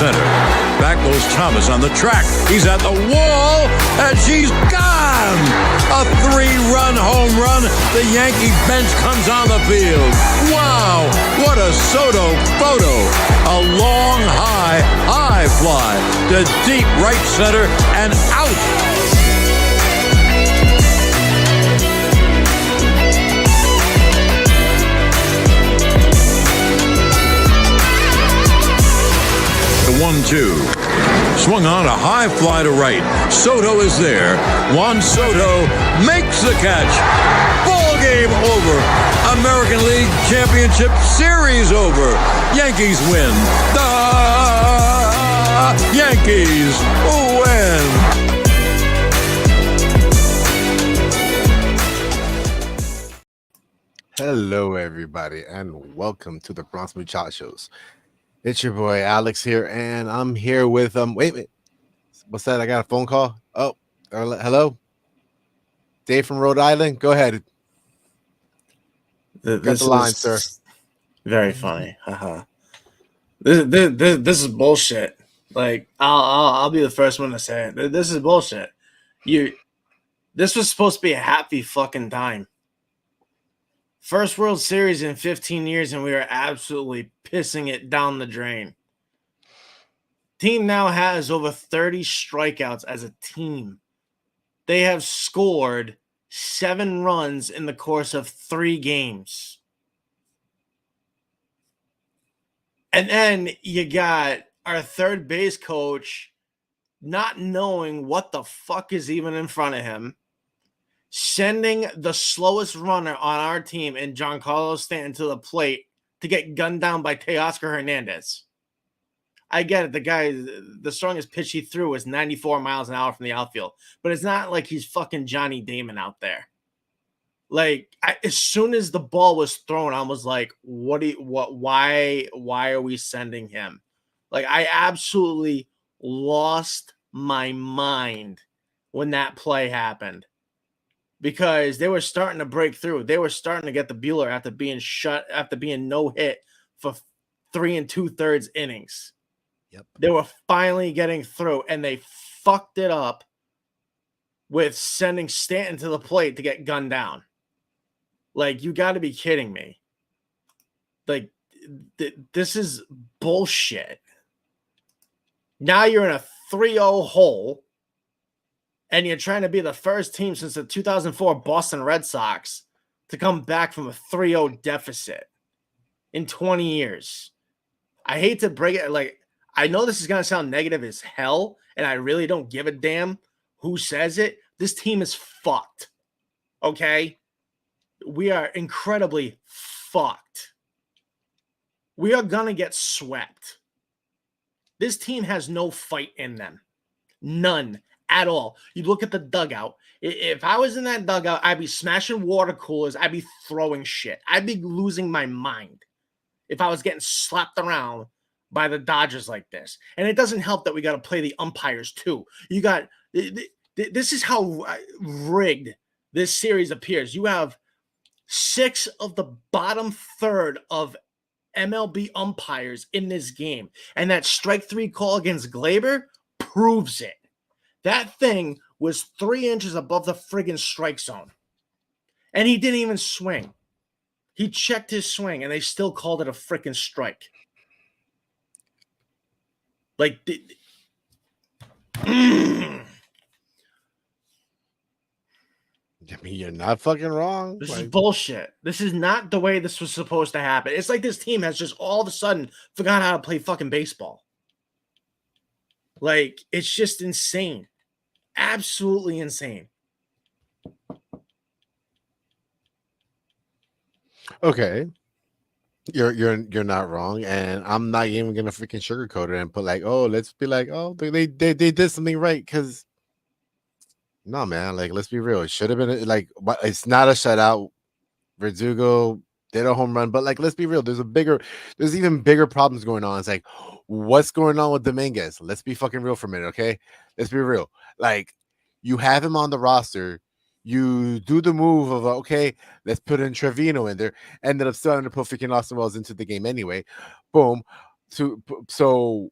center. Back goes Thomas on the track. He's at the wall, and she's gone. A 3-run home run. The Yankee bench comes on the field. Wow, what a Soto photo. A long, high fly to deep right center and out. The 1-2. Swung on a high fly to right. Soto is there. Juan Soto makes the catch. Ball game over. American League Championship Series over. Yankees win. The Yankees win. Hello, everybody, and welcome to the Bronx Muchachos. It's your boy Alex here, and I'm here with wait a minute. What's that? I got a phone call. Oh, hello, Dave from Rhode Island. Go ahead. Got the line, sir. Very funny. This is bullshit. Like I'll be the first one to say it. This is bullshit. This was supposed to be a happy fucking time. First World Series in 15 years, and we are absolutely pissing it down the drain. Team now has over 30 strikeouts as a team. They have scored 7 runs in the course of 3 games. And then you got our third base coach not knowing what the fuck is even in front of him, sending the slowest runner on our team in GIANCARLO Stanton to the plate to get gunned down by Teoscar Hernandez. I get it. The guy, the strongest pitch he threw was 94 miles an hour from the outfield. But it's not like he's fucking Johnny Damon out there. Like, as soon as the ball was thrown, I was like, why are we sending him? Like, I absolutely lost my mind when that play happened. Because they were starting to break through. They were starting to get the Buehler after being no hit for 3 2/3 innings. Yep. They were finally getting through, and they fucked it up with sending Stanton to the plate to get gunned down. Like, you got to be kidding me. Like, this is bullshit. Now you're in a 3-0 hole. And you're trying to be the first team since the 2004 Boston Red Sox to come back from a 3-0 deficit in 20 years. I hate to break it. Like, I know this is going to sound negative as hell, and I really don't give a damn who says it. This team is fucked. Okay? We are incredibly fucked. We are going to get swept. This team has no fight in them. None. At all. You look at the dugout. If I was in that dugout, I'd be smashing water coolers. I'd be throwing shit. I'd be losing my mind if I was getting slapped around by the Dodgers like this. And it doesn't help that we got to play the umpires too. You got this is how rigged this series appears. You have 6 of the bottom third of MLB umpires in this game, and that strike 3 call against Glaber proves it. That thing was 3 inches above the friggin' strike zone. And he didn't even swing. He checked his swing, and they still called it a freaking strike. Like, I mean, you're not fucking wrong. This is bullshit. This is not the way this was supposed to happen. It's like this team has just all of a sudden forgot how to play fucking baseball. Like, it's just insane. Absolutely insane. Okay. You're not wrong, and I'm not even gonna freaking sugarcoat it and put like, oh, let's be like, oh, they did something right, because no, man, like, let's be real. It should have been like, it's not a shutout. Verdugo did a home run, but like, let's be real. There's even bigger problems going on. It's like, what's going on with Dominguez? Let's be fucking real for a minute, okay? Let's be real. Like, you have him on the roster. You do the move of, okay, let's put in Trevino in there. Ended up still having to put freaking Austin Wells into the game anyway. Boom. So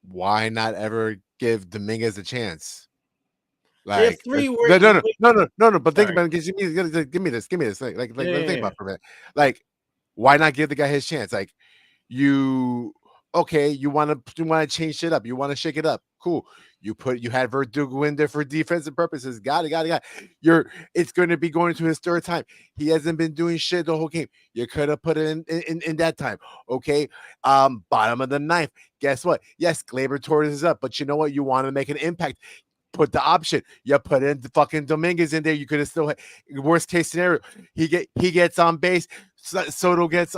why not ever give Dominguez a chance? If Like, three were no. But think sorry. about it. Give me this. Like, Yeah, think yeah, about it for a minute. Like, why not give the guy his chance? Like, you want to change shit up. You want to shake it up. Cool. You had Verdugo in there for defensive purposes. Got it. It's going to be going to his third time. He hasn't been doing shit the whole game. You could have put it in that time. Okay. Bottom of the ninth. Guess what? Yes, Gleyber Torres is up, but you know what? You want to make an impact. Put the option. You put in the fucking Dominguez in there. You could have still had worst case scenario. He gets on base. Soto gets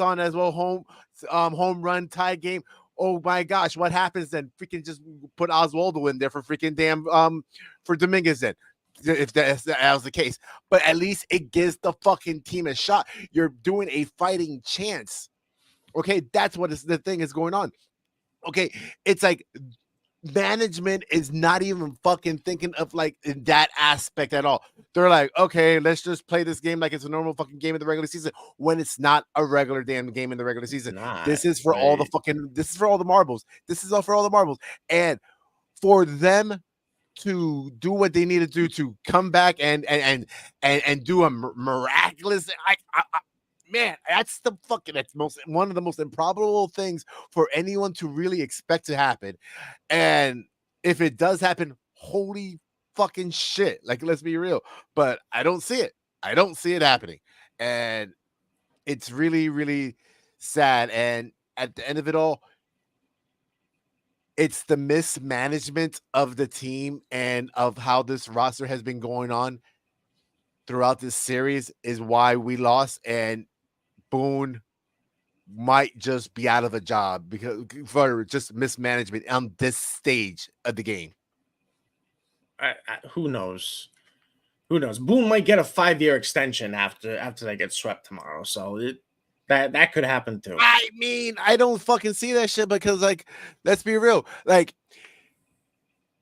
on as well. Home run tie game. Oh my gosh, what happens then? Freaking just put Oswaldo in there for freaking damn for Dominguez then. If that was the case, but at least it gives the fucking team a shot. You're doing a fighting chance. Okay, that's what the thing is going on. Okay, it's like management is not even fucking thinking of like in that aspect at all. They're like, okay, let's just play this game like it's a normal fucking game in the regular season when it's not a regular damn game in the regular season. This is for all the fucking, this is for all the marbles. This is all for all the marbles. And for them to do what they need to do to come back and do a miraculous, man, that's one of the most improbable things for anyone to really expect to happen. And if it does happen, holy fucking shit. Like, let's be real. But I don't see it. I don't see it happening. And it's really, really sad. And at the end of it all, it's the mismanagement of the team and of how this roster has been going on throughout this series is why we lost. And Boone might just be out of a job because for just mismanagement on this stage of the game. Who knows? Who knows? Boone might get a 5-year extension after they get swept tomorrow. So that could happen too. I mean, I don't fucking see that shit because, like, let's be real. Like,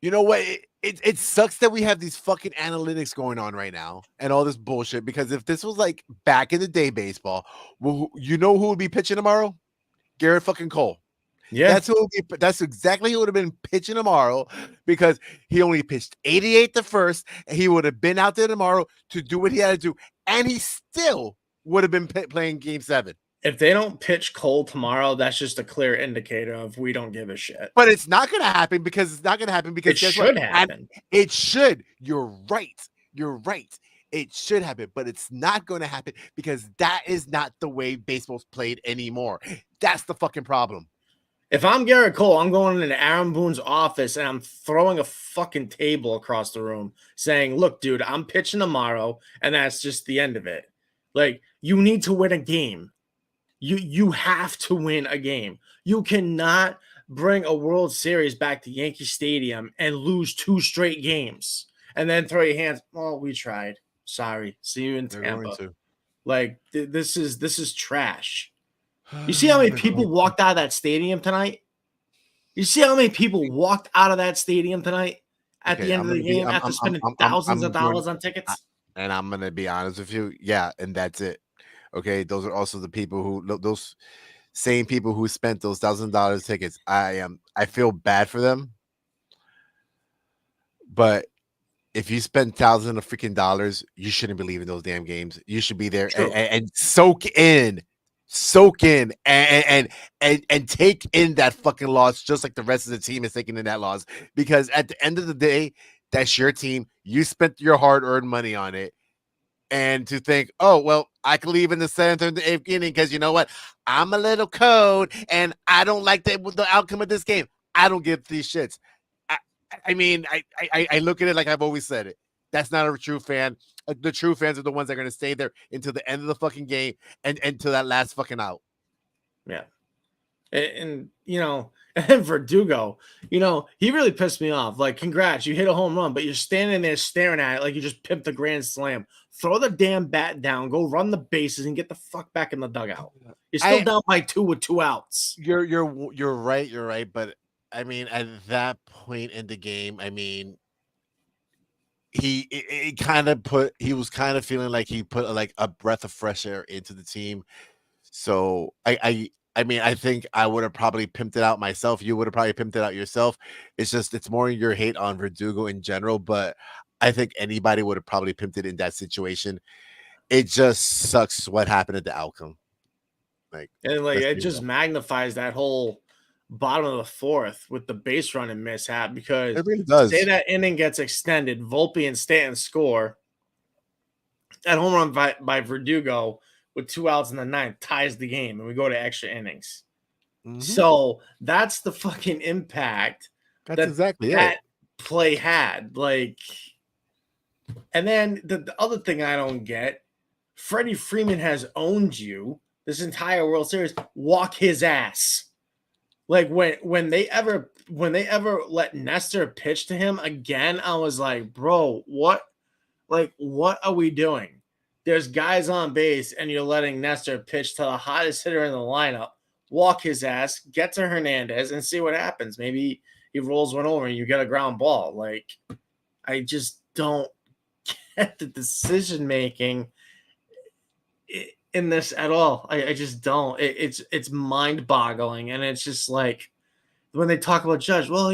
you know what? It sucks that we have these fucking analytics going on right now and all this bullshit, because if this was like back in the day baseball, well, you know who would be pitching tomorrow? Garrett fucking Cole. Yeah, that's exactly who would have been pitching tomorrow, because he only pitched 88 the first, and he would have been out there tomorrow to do what he had to do, and he still would have been playing Game 7. if they don't pitch Cole tomorrow, that's just a clear indicator of we don't give a shit. But it's not going to happen because It should happen. It should. You're right. It should happen, but it's not going to happen because that is not the way baseball's played anymore. That's the fucking problem. If I'm Garrett Cole, I'm going into Aaron Boone's office and I'm throwing a fucking table across the room saying, look, dude, I'm pitching tomorrow, and that's just the end of it. Like, you need to win a game. You have to win a game. You cannot bring a World Series back to Yankee Stadium and lose 2 straight games and then throw your hands. Oh, we tried. Sorry. See you in Tampa. Like, this is trash. You see how many people walked out of that stadium tonight? You see how many people walked out of that stadium tonight at the end of the game after spending thousands of dollars on tickets? And I'm going to be honest with you. Yeah, and that's it. Okay, those are also the people who, those same people who spent those $1,000 tickets. I feel bad for them, but if you spend thousands of freaking dollars, you shouldn't be leaving those damn games. You should be there and soak in and take in that fucking loss, just like the rest of the team is taking in that loss. Because at the end of the day, that's your team. You spent your hard-earned money on it. And to think, oh, well, I can leave in the 7th or the 8th inning because you know what? I'm a little cold and I don't like the outcome of this game. I don't give these shits. I mean, I look at it like I've always said it. That's not a true fan. The true fans are the ones that are going to stay there until the end of the fucking game and until that last fucking out. Yeah. And you know, and Verdugo, you know, he really pissed me off. Like, congrats, you hit a home run, but you're standing there staring at it like you just pimped a grand slam. Throw the damn bat down, go run the bases, and get the fuck back in the dugout. You're still down by 2 with 2 outs. You're right. But I mean, at that point in the game, I mean, he was feeling like he put like a breath of fresh air into the team. So I I mean, I think I would have probably pimped it out myself. You would have probably pimped it out yourself. It's more your hate on Verdugo in general, but I think anybody would have probably pimped it in that situation. It just sucks what happened at the outcome. Like, And like let's it be just real. magnifies that whole bottom of the fourth with the base running mishap because It really say does. that inning gets extended, Volpe and Stanton score. That home run by Verdugo with 2 outs in the ninth ties the game, and we go to extra innings. Mhm. So that's the fucking impact That's that exactly it. that play had. Like, and then the other thing I don't get, Freddie Freeman has owned you this entire World Series. Walk his ass. Like when they ever let Nestor pitch to him again, I was like, bro, what? Like, what are we doing? There's guys on base, and you're letting Nestor pitch to the hottest hitter in the lineup. Walk his ass, get to Hernandez, and see what happens. Maybe he rolls one over and you get a ground ball. Like, I just don't get the decision making in this at all. I just don't. It's mind boggling, and it's just like when they talk about Judge. Well,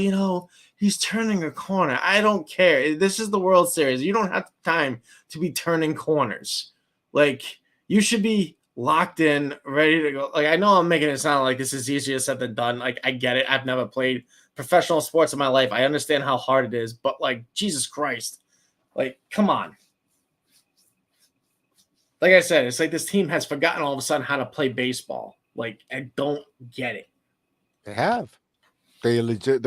he's turning a corner. I don't care. This is the World Series. You don't have time to be turning corners. Like, you should be locked in, ready to go. Like, I know I'm making it sound like this is easier said than done. Like, I get it. I've never played professional sports in my life. I understand how hard it is, but like, Jesus Christ, like, come on. Like I said, it's like this team has forgotten all of a sudden how to play baseball. Like, I don't get it. They have. They legit.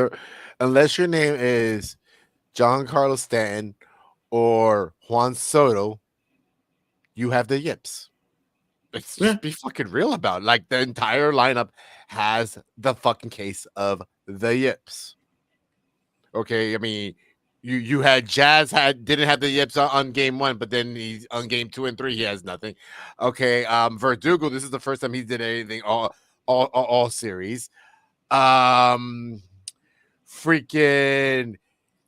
Unless your name is Giancarlo Stanton or Juan Soto, you have the yips. Let's Yeah. just be fucking real about it. Like, the entire lineup has the fucking case of the yips. Okay, I mean, you had Jazz didn't have the yips on game 1, but then he's on game 2 and 3 he has nothing. Okay, Verdugo, this is the first time he did anything all series. Freaking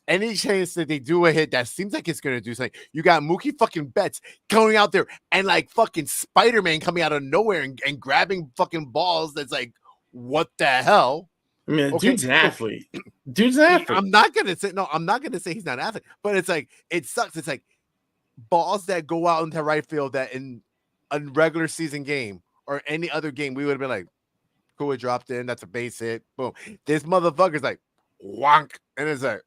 any chance that they do a hit that seems like it's gonna do something. You got Mookie fucking Betts going out there and like fucking Spider-Man coming out of nowhere and grabbing fucking balls. That's like, what the hell? I mean, Okay, dude's an so athlete. Dude's an athlete. I'm not gonna say he's not an athlete, but it's like it sucks. It's like balls that go out into right field that in a regular season game or any other game we would have been like, cool, it dropped in. That's a base hit. Boom. This motherfucker's like wonk, and it's like.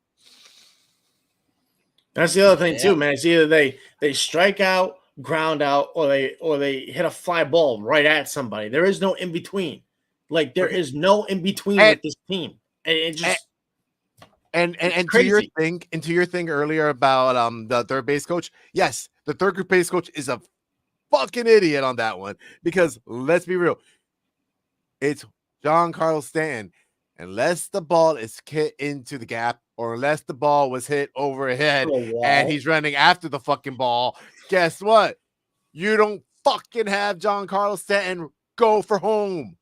That's the other thing too, man. It's either they strike out, ground out, or they hit a fly ball right at somebody. There is no in between. Like, there is no in between with this team. And it just and to your thing earlier about the third base coach. Yes, the third base coach is a fucking idiot on that one because let's be real, it's Giancarlo Stanton. Unless the ball is hit into the gap or unless the ball was hit overhead and he's running after the fucking ball, guess what? You don't fucking have Giancarlo Stanton go for home.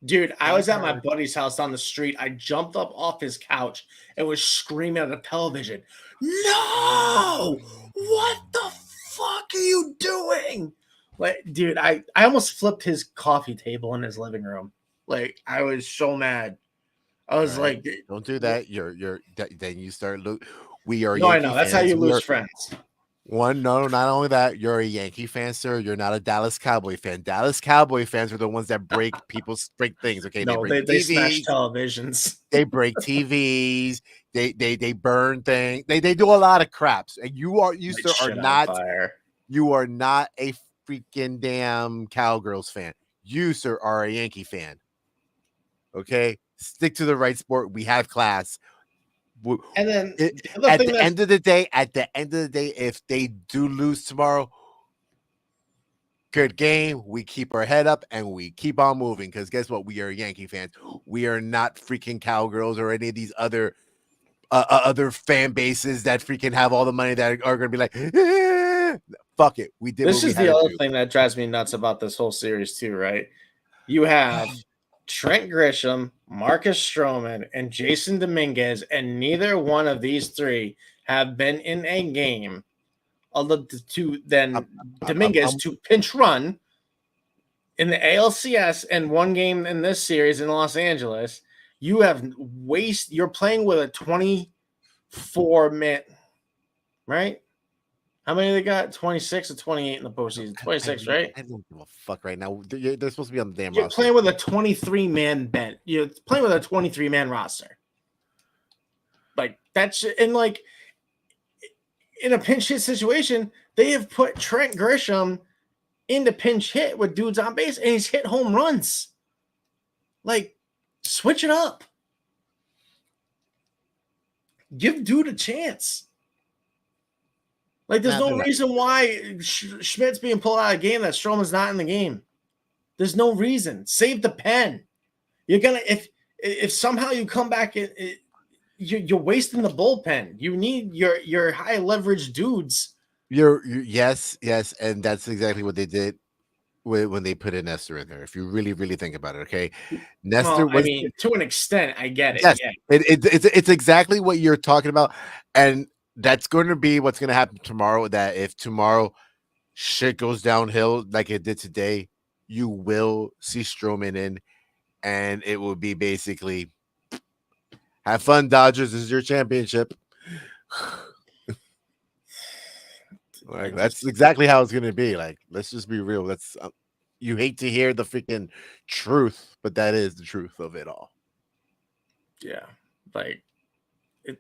Dude, I was at my buddy's house down the street. I jumped up off his couch and was screaming at the television, "No! What the fuck are you doing?" Like, dude, I almost flipped his coffee table in his living room. Like, I was so mad. I was like, don't do that. Then you start we are no, Yankee I know. That's fans. how you lose friends. No, not only that, you're a Yankee fan, sir. You're not a Dallas Cowboy fan. Dallas Cowboy fans are the ones that break things. Okay, No, they smash televisions. They break TVs. They burn things. They do a lot of craps. And you sir are not. You are not a freaking damn Cowgirls fan. You, sir, are a Yankee fan. Okay, stick to the right sport. We have class. And then at the end of the day, if they do lose tomorrow, good game. We keep our head up and we keep on moving because guess what? We are Yankee fans. We are not freaking Cowgirls or any of these other fan bases that freaking have all the money that are going to be like, fuck it. We did. This is the other thing that drives me nuts about this whole series too, right? You have Trent Grisham, Marcus Stroman, and Jason Dominguez, and neither one of these three have been in a game other to then Dominguez to pinch run in the ALCS and one game in this series in Los Angeles, you're playing with a 24-man, right? How many they got? 26 or 28 in the postseason? 26, right? I don't give a fuck right now. They're supposed to be on the damn You're roster. playing with a 23-man bench. You're playing with a 23-man roster. Like that's and like in a pinch hit situation, they have put Trent Grisham into pinch hit with dudes on base, and he's hit home runs. Like, switch it up. Give dude a chance. Like, there's no reason why Schmidt's being pulled out of the game that Stroman's not in the game. There's no reason. Save the pen. You're gonna if somehow you come back, you're wasting the bullpen. You need your high leverage dudes. Yes, and that's exactly what they did when they put in Nestor in there. If you really, really think about it, okay, Nestor. Well, I mean, to an extent, I get it. Yes, yeah. It's exactly what you're talking about, and that's going to be what's going to happen tomorrow. That if tomorrow shit goes downhill like it did today, you will see Stroman in, and it will be basically have fun, Dodgers. This is your championship. Like that's exactly how it's going to be. Like, let's just be real. That's you hate to hear the freaking truth, but that is the truth of it all. Yeah, like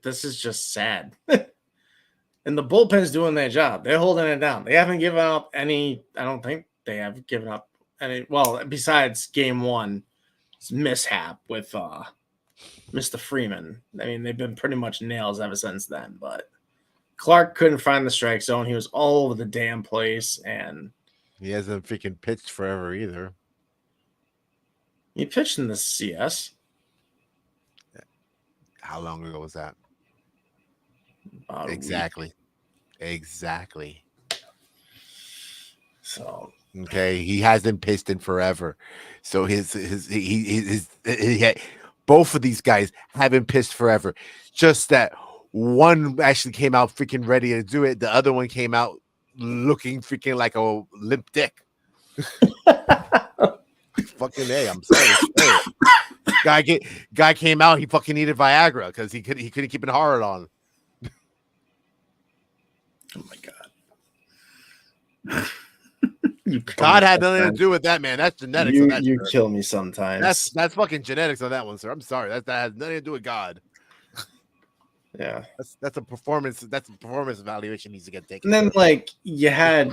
this is just sad. And the bullpen's doing their job. They're holding it down. They haven't given up any. I don't think they have given up any. Well, besides game one mishap with Mr. Freeman. I mean, they've been pretty much nails ever since then. But Clarke couldn't find the strike zone. He was all over the damn place, and he hasn't freaking pitched forever either. He pitched in the CS. How long ago was that? About Exactly. So okay, he hasn't pitched in forever. So both of these guys haven't pitched forever. Just that one actually came out freaking ready to do it. The other one came out looking freaking like a limp dick. Fucking A, I'm sorry. Guy came out, he fucking needed Viagra because he couldn't keep it hard on. Oh my god. God had nothing to do with that, man. That's genetics. You kill me sometimes. That's fucking genetics on that one, sir. I'm sorry. That has nothing to do with God. Yeah. That's a performance. That's a performance evaluation needs to get taken. And then like you had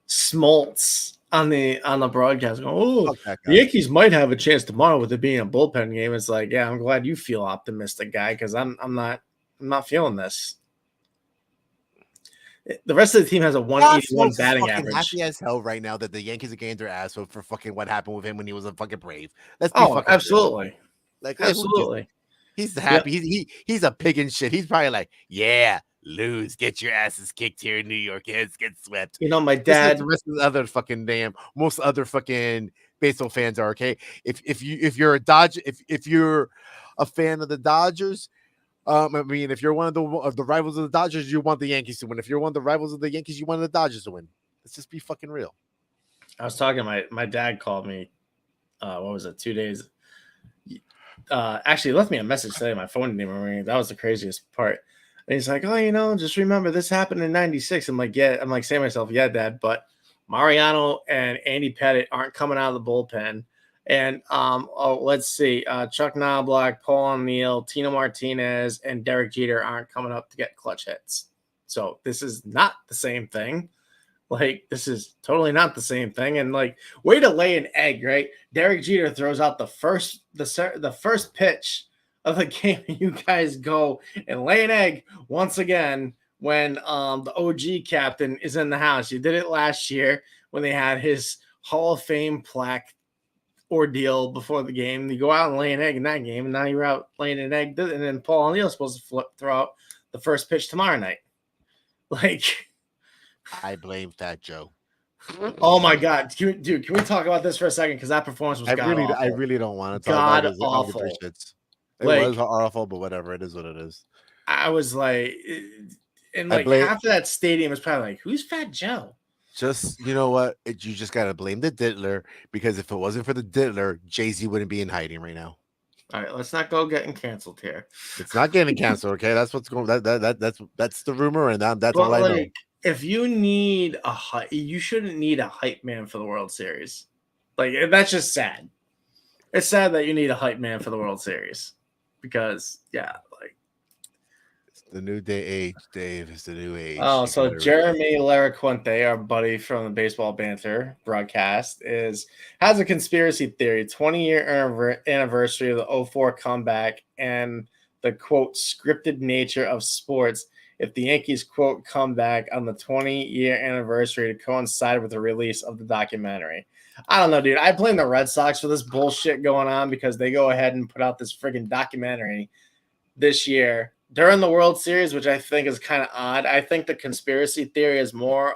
Smoltz on the broadcast going, oh, the Yankees might have a chance tomorrow with it being a bullpen game. It's like, yeah, I'm glad you feel optimistic, guy, because I'm not feeling this. The rest of the team has a 181 batting average. Happy as hell right now that the Yankees are getting their ass for fucking what happened with him when he was a fucking Brave. Let's be fucking absolutely, real. Like absolutely. He's happy. Yep. He's a pig in shit. He's probably like, yeah, lose, get your asses kicked here in New York. Yes, get swept. You know, my dad. The rest of the other fucking most other fucking baseball fans are okay. If you're a Dodger, if you're a fan of the Dodgers. I mean, if you're one of the rivals of the Dodgers, you want the Yankees to win. If you're one of the rivals of the Yankees, you want the Dodgers to win. Let's just be fucking real. I was talking. My dad called me. What was it? 2 days. Actually, left me a message today. My phone didn't even ring. That was the craziest part. And he's like, "Oh, just remember this happened in '96." I'm like, "Yeah." I'm like saying to myself, "Yeah, Dad." But Mariano and Andy Pettit aren't coming out of the bullpen. And let's see, Chuck Knobloch, Paul O'Neill, Tino Martinez, and Derek Jeter aren't coming up to get clutch hits. So this is not the same thing. Like, this is totally not the same thing. And like, way to lay an egg, right? Derek Jeter throws out the first pitch of the game, and you guys go and lay an egg once again when the OG captain is in the house. You did it last year when they had his Hall of Fame plaque ordeal before the game. You go out and lay an egg in that game, and now you're out laying an egg, and then Paul O'Neill's supposed to throw out the first pitch tomorrow night. Like, I blame Fat Joe. Oh my god, can we talk about this for a second? Because that performance was awful. I really don't want to talk about it. Awful. It was awful, but whatever. It is what it is. I was like, and like half of that stadium was probably like, "Who's Fat Joe?" Just you know what? You just gotta blame the diddler because if it wasn't for the diddler, Jay-Z wouldn't be in hiding right now. All right, let's not go getting canceled here. It's not getting canceled, okay? That's what's going. That's the rumor, and that's But all I know. like, if you need a hype, you shouldn't need a hype man for the World Series. Like, that's just sad. It's sad that you need a hype man for the World Series because, yeah, like. It's the new day age, Dave. It's the new age. Oh, You so gotta- Jeremy Laraquente, our buddy from the Baseball Banter broadcast, has a conspiracy theory: 20-year anniversary of the '04 comeback and the quote scripted nature of sports. If the Yankees quote come back on the 20-year anniversary to coincide with the release of the documentary. I don't know, dude. I blame the Red Sox for this bullshit going on because they go ahead and put out this friggin' documentary this year during the World Series, which I think is kind of odd. I think the conspiracy theory is more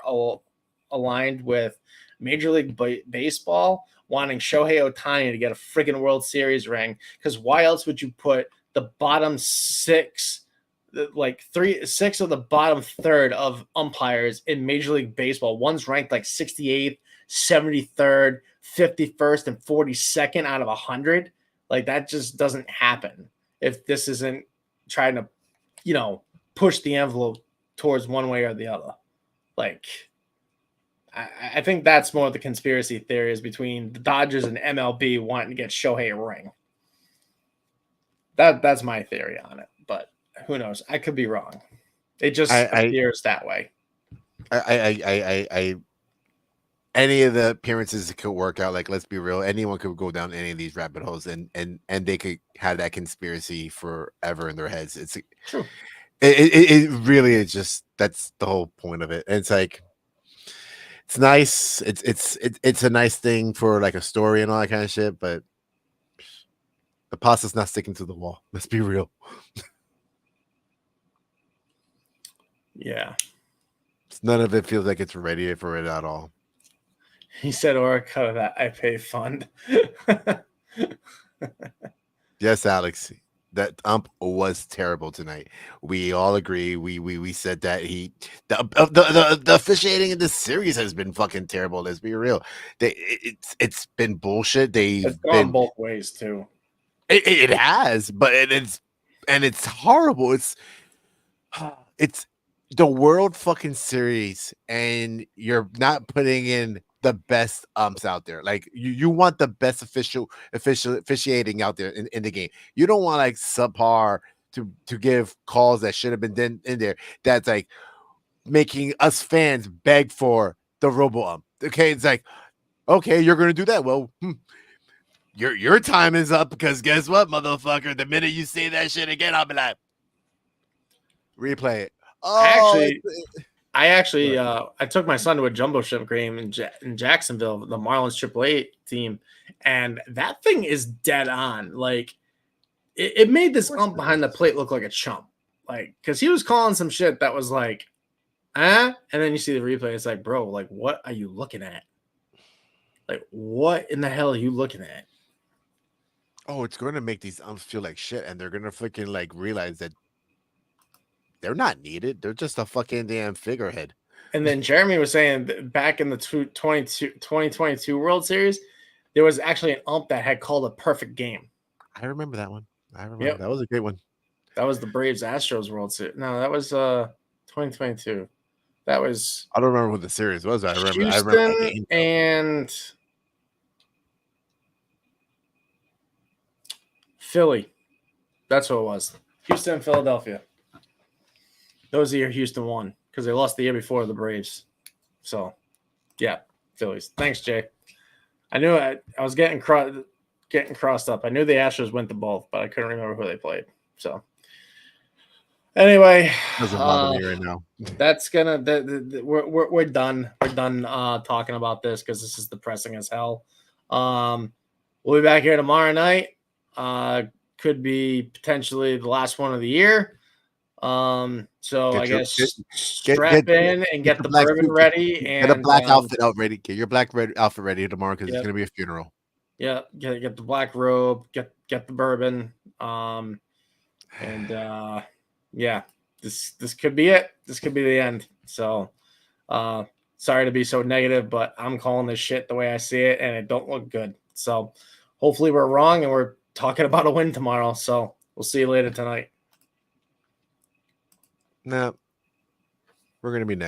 aligned with Major League Baseball wanting Shohei Ohtani to get a friggin' World Series ring. Because why else would you put the bottom six, like 6 of the bottom third of umpires in Major League Baseball? One's ranked like 68th, 73rd, 51st, and 42nd out of 100. Like, that just doesn't happen if this isn't trying to, push the envelope towards one way or the other. Like, I think that's more of the conspiracy theories between the Dodgers and MLB wanting to get Shohei a ring. That's my theory on it, but who knows? I could be wrong. It just appears that way. I any of the appearances could work out. Like, let's be real, anyone could go down any of these rabbit holes, and they could have that conspiracy forever in their heads. It's true. It really is just that's the whole point of it. And it's like it's nice. It's a nice thing for like a story and all that kind of shit, but the pasta's not sticking to the wall. Let's be real. Yeah. None of it feels like it's ready for it at all. He said, or cut of that I pay fund. Yes, Alex. That ump was terrible tonight. We all agree. We said that the officiating in this series has been fucking terrible. Let's be real. It's been bullshit. It's gone both ways too. It has, but it's horrible. It's the World fucking Series, and you're not putting in the best umps out there. Like you want the best officiating out there in the game. You don't want like subpar to give calls that should have been in there. That's like making us fans beg for the robo ump. Okay, it's like, okay, you're gonna do that. Well, your time is up because guess what, motherfucker? The minute you say that shit again, I'll be like, replay it. Oh, I took my son to a jumbo shrimp game in Jacksonville, the Marlins AAA team, and that thing is dead on. Like, it made this ump behind the plate look like a chump, like, because he was calling some shit that was like, and then you see the replay, it's like, bro, like, what are you looking at? Like, what in the hell are you looking at? Oh, it's going to make these umps feel like shit, and they're going to freaking like realize that they're not needed. They're just a fucking damn figurehead. And then Jeremy was saying that back in the 2022 World Series, there was actually an ump that had called a perfect game. I remember that one. That was a great one. That was the Braves Astros World Series. No, that was 2022. That was I don't remember what the series was. I remember Houston that game. And Philly. That's what it was. Houston and Philadelphia. Those are your Houston won because they lost the year before the Braves. So, yeah, Phillies. Thanks, Jay. I knew I was getting crossed up. I knew the Astros went to both, but I couldn't remember who they played. So, anyway, doesn't bother me right now. That's gonna. We're done. We're done talking about this because this is depressing as hell. We'll be back here tomorrow night. Could be potentially the last one of the year. So I guess strap in and get the bourbon ready and get a black outfit out ready. Get your black outfit ready tomorrow because it's gonna be a funeral. Yeah, get the black robe, get the bourbon, yeah, this could be it. This could be the end. So, Sorry to be so negative, but I'm calling this shit the way I see it, and it don't look good. So hopefully we're wrong, and we're talking about a win tomorrow. So we'll see you later tonight. Nah, we're gonna be next.